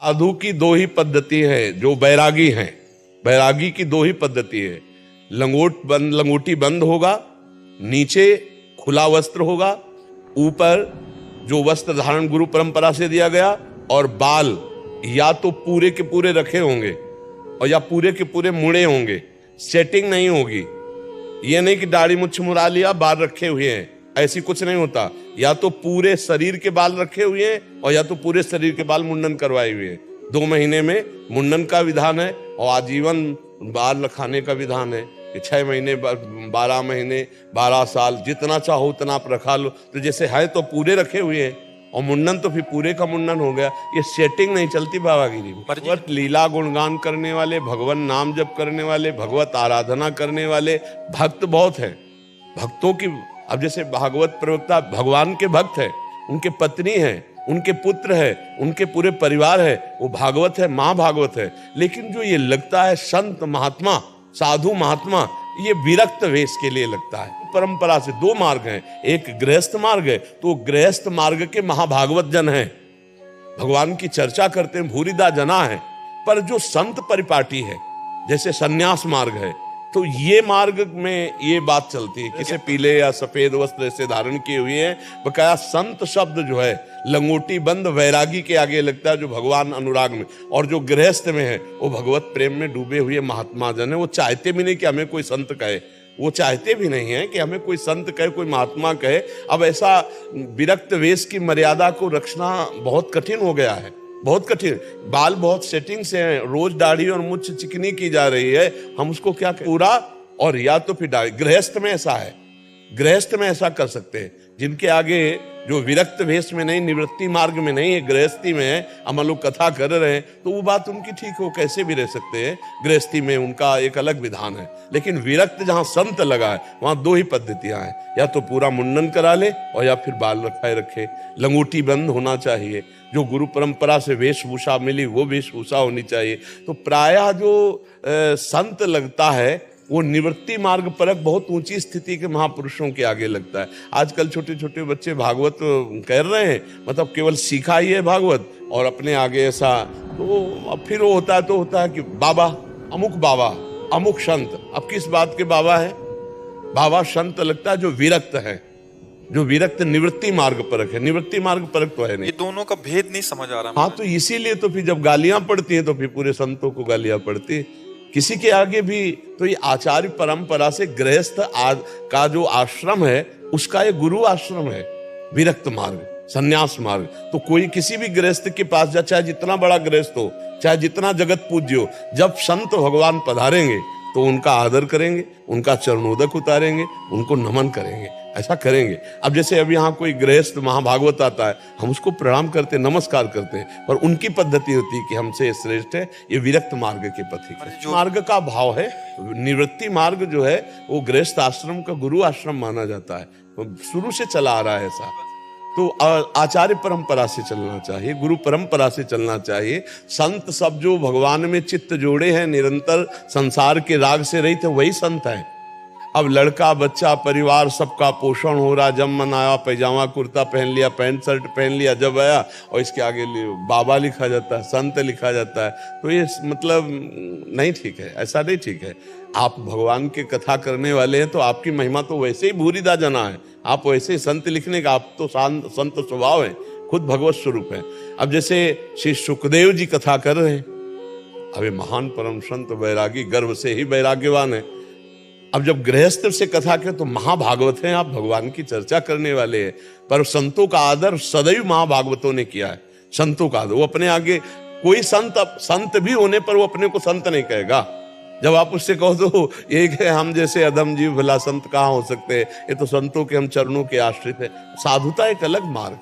साधु की दो ही पद्धति है, जो बैरागी हैं, बैरागी की दो ही पद्धति है। लंगोटी बंद होगा, नीचे खुला वस्त्र होगा, ऊपर जो वस्त्र धारण गुरु परंपरा से दिया गया, और बाल या तो पूरे के पूरे रखे होंगे और या पूरे के पूरे मुड़े होंगे। सेटिंग नहीं होगी। ये नहीं कि दाढ़ी मुछ मुड़ा लिया बाल रखे हुए हैं, ऐसी कुछ नहीं होता। या तो पूरे शरीर के बाल रखे हुए हैं और या तो पूरे शरीर के बाल मुंडन करवाए हुए हैं। 2 महीने में मुंडन का विधान है और आजीवन बाल रखाने का विधान है कि 6 महीने 12 महीने 12 साल जितना चाहो उतना आप रखा लो। तो जैसे है तो पूरे रखे हुए हैं और मुंडन तो फिर पूरे का मुंडन हो गया। ये सेटिंग नहीं चलती बाबागिरी में। भगवत लीला गुणगान करने वाले, भगवान नाम जप करने वाले, भगवत आराधना करने वाले भक्त बहुत हैं। भक्तों की, अब जैसे भागवत प्रवक्ता भगवान के भक्त हैं, उनके पत्नी हैं, उनके पुत्र है, उनके पूरे परिवार है, वो भागवत है, महाभागवत है। लेकिन जो ये लगता है संत महात्मा, साधु महात्मा, ये विरक्त वेश के लिए लगता है। परंपरा से 2 मार्ग हैं, एक गृहस्थ मार्ग है, तो गृहस्थ मार्ग के महाभागवत जन हैं, भगवान की चर्चा करते हैं, भूरिदा जना है। पर जो संत परिपाटी है, जैसे सन्यास मार्ग है, तो ये मार्ग में ये बात चलती है, किसे पीले या सफेद वस्त्र ऐसे धारण किए हुए हैं। बकाया संत शब्द जो है लंगोटी बंद वैरागी के आगे लगता है, जो भगवान अनुराग में, और जो गृहस्थ में है वो भगवत प्रेम में डूबे हुए महात्मा जन है। वो चाहते भी नहीं कि हमें कोई संत कहे, वो चाहते भी नहीं है कि हमें कोई संत कहे, कोई महात्मा कहे। अब ऐसा विरक्त वेश की मर्यादा को रखना बहुत कठिन हो गया है, बहुत कठिन। बाल बहुत सेटिंग से हैं, रोज दाढ़ी और मुछ चिकनी की जा रही है, हम उसको क्या कहें? पूरा और या तो फिर दाढ़ी। गृहस्थ में ऐसा है, गृहस्थ में ऐसा कर सकते हैं। जिनके आगे जो विरक्त वेश में नहीं, निवृत्ति मार्ग में नहीं है, गृहस्थी में है, हम लोग कथा कर रहे हैं, तो वो बात उनकी ठीक हो, कैसे भी रह सकते हैं। गृहस्थी में उनका एक अलग विधान है। लेकिन विरक्त जहां संत लगा है, वहां 2 ही पद्धतियां हैं, या तो पूरा मुंडन करा ले और या फिर बाल रखाए रखे। लंगोटी बंद होना चाहिए, जो गुरु परंपरा से वेशभूषा मिली वो वेशभूषा होनी चाहिए। तो प्रायः जो संत लगता है वो निवृत्ति मार्ग परक बहुत ऊंची स्थिति के महापुरुषों के आगे लगता है। आजकल छोटे छोटे बच्चे भागवत कर रहे हैं, मतलब केवल सीखा ही है भागवत और अपने आगे ऐसा, तो अब फिर वो होता है कि बाबा अमुक संत। अब किस बात के बाबा है? बाबा संत लगता है जो विरक्त है, जो विरक्त निवृत्ति मार्ग परक है। निवृत्ति मार्ग परक तो है नहीं। ये दोनों का भेद नहीं समझ आ रहा। हाँ, तो इसीलिए तो फिर जब गालियां पड़ती हैं तो फिर पूरे संतों को गालियां पड़ती है, किसी के आगे भी। तो ये आचार्य परंपरा से गृहस्थ का जो आश्रम है उसका ये गुरु आश्रम है, विरक्त मार्ग, सन्यास मार्ग। तो कोई किसी भी गृहस्थ के पास जा, चाहे जितना बड़ा गृहस्थ हो, चाहे जितना जगत पूज्य हो, जब संत भगवान पधारेंगे तो उनका आदर करेंगे, उनका चरणोदक उतारेंगे, उनको नमन करेंगे, ऐसा करेंगे। अब जैसे अब यहाँ कोई गृहस्थ महाभागवत आता है, हम उसको प्रणाम करते, नमस्कार करते हैं, पर उनकी पद्धति होती है कि हमसे श्रेष्ठ है, ये विरक्त मार्ग के पथिक। मार्ग का भाव है। निवृत्ति मार्ग जो है वो गृहस्थ आश्रम का गुरु आश्रम माना जाता है, तो शुरू से चला आ रहा है ऐसा। तो आचार्य परंपरा से चलना चाहिए, गुरु परंपरा से चलना चाहिए। संत सब जो भगवान में चित्त जोड़े हैं, निरंतर संसार के राग से रहित, वही संत हैं। अब लड़का बच्चा परिवार सबका पोषण हो रहा, जब मन आया पैजामा कुर्ता पहन लिया, पैंट शर्ट पहन लिया, जब आया और इसके आगे बाबा लिखा जाता है, संत लिखा जाता है, तो ये मतलब नहीं ठीक है, ऐसा नहीं ठीक है। आप भगवान की कथा करने वाले हैं तो आपकी महिमा तो वैसे ही भूरिदा जना है, आप वैसे ही संत लिखने का, आप तो संत स्वभाव है, खुद भगवत स्वरूप है। अब जैसे श्री सुखदेव जी कथा कर रहे हैं, अब ये महान परम संत वैरागी, गर्भ से ही वैराग्यवान है। अब जब गृहस्थ से कथा करें तो महाभागवत हैं, आप भगवान की चर्चा करने वाले हैं, पर संतों का आदर सदैव महाभागवतों ने किया है। संतों का आदर, वो अपने आगे कोई संत भी होने पर वो अपने को संत नहीं कहेगा। जब आप उससे कहो तो एक है, हम जैसे अधम जीव भला संत कहाँ हो सकते हैं, ये तो संतों के हम चरणों के आश्रित है। साधुता एक अलग मार्ग।